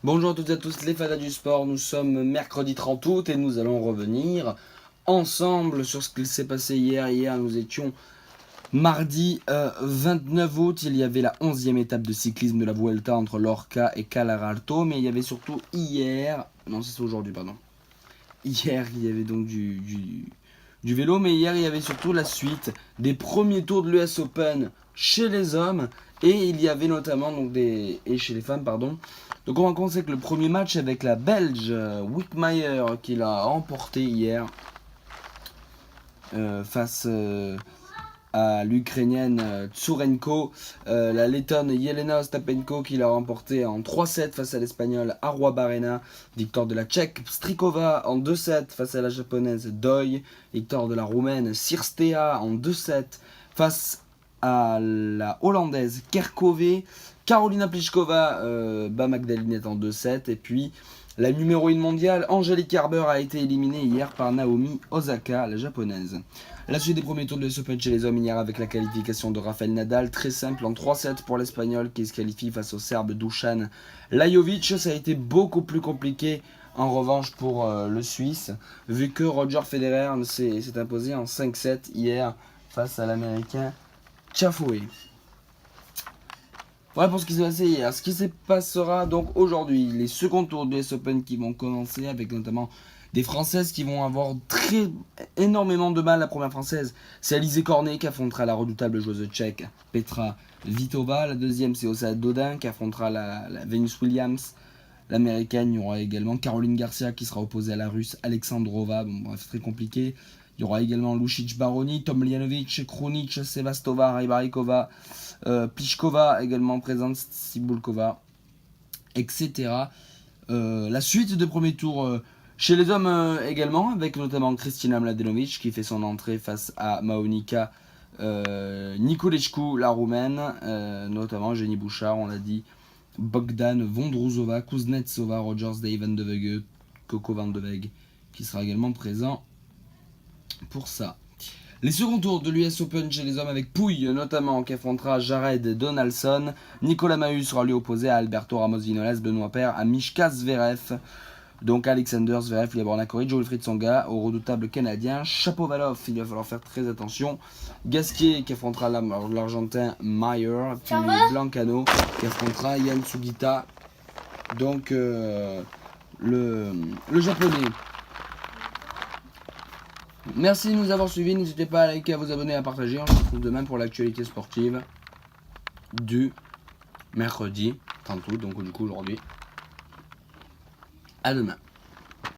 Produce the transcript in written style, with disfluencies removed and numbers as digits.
Bonjour à toutes et à tous les fans du sport, nous sommes mercredi 30 août et nous allons revenir ensemble sur ce qu'il s'est passé hier. Hier nous étions mardi 29 août, il y avait la 11e étape de cyclisme de la Vuelta entre Lorca et Calaralto, mais il y avait surtout hier, non c'est aujourd'hui pardon, hier il y avait donc du vélo, mais hier il y avait surtout la suite des premiers tours de l'US Open chez les hommes et il y avait notamment donc et chez les femmes pardon. Donc on va commencer avec le premier match avec la Belge Wickmayer qui l'a remporté hier face à l'Ukrainienne Tsurenko, la Lettonne Yelena Ostapenko qui l'a remporté en 3-7 face à l'Espagnole Arruabarrena, victoire de la Tchèque Strikova en 2-7 face à la Japonaise Doi, victoire de la Roumaine Sirstea en 2-7 face à la Hollandaise Kerkove, Carolina Pliskova bat Magdalinette en 2-7 et puis la numéro 1 mondiale Angelique Kerber a été éliminée hier par Naomi Osaka, la japonaise. La suite des premiers tours de l'US Open chez les hommes hier avec la qualification de Rafael Nadal, très simple en 3-7 pour l'Espagnol qui se qualifie face au Serbe Dusan Lajovic. Ça a été beaucoup plus compliqué en revanche pour le Suisse, vu que Roger Federer s'est imposé en 5-7 hier face à l'Américain Tiafoe. Voilà pour ce qui s'est passé hier. Ce qui se passera donc aujourd'hui, les seconds tours de l'US Open qui vont commencer avec notamment des Françaises qui vont avoir énormément de mal. La première Française, c'est Alizé Cornet qui affrontera la redoutable joueuse tchèque Petra Vitova. La deuxième, c'est Osa Dodin qui affrontera la Venus Williams. L'américaine, il y aura également Caroline Garcia qui sera opposée à la russe Alexandrova. Bon, bref, très compliqué. Il y aura également Lucic Baroni, Tomljanovic, Krunic, Sevastova, Rybarikova, Pliskova également présente, Sibulkova, etc. La suite de premier tour chez les hommes également, avec notamment Kristina Mladenovic qui fait son entrée face à Maonika Niculescu, la roumaine, notamment Jenny Bouchard, on l'a dit, Bogdan Vondrousova, Kuznetsova, Rogers Day Van de Vege, Coco Van de Vege qui sera également présent pour ça. Les seconds tours de l'US Open chez les hommes avec Pouille notamment qui affrontera Jared Donaldson. Nicolas Mahut sera lui opposé à Alberto Ramos Vinolas, Benoît Paire, à Mishka Zverev. Donc Alexander Zverev, Libor Nakoric, Wilfried Tsonga, au redoutable canadien Shapovalov, il va falloir faire très attention. Gasquet qui affrontera l'Argentin Mayer, puis Blancano qui affrontera Yann Sugita, donc le japonais. Merci de nous avoir suivis, n'hésitez pas à liker, à vous abonner, à partager. On se retrouve demain pour l'actualité sportive du mercredi 30 août, donc du coup aujourd'hui. À demain.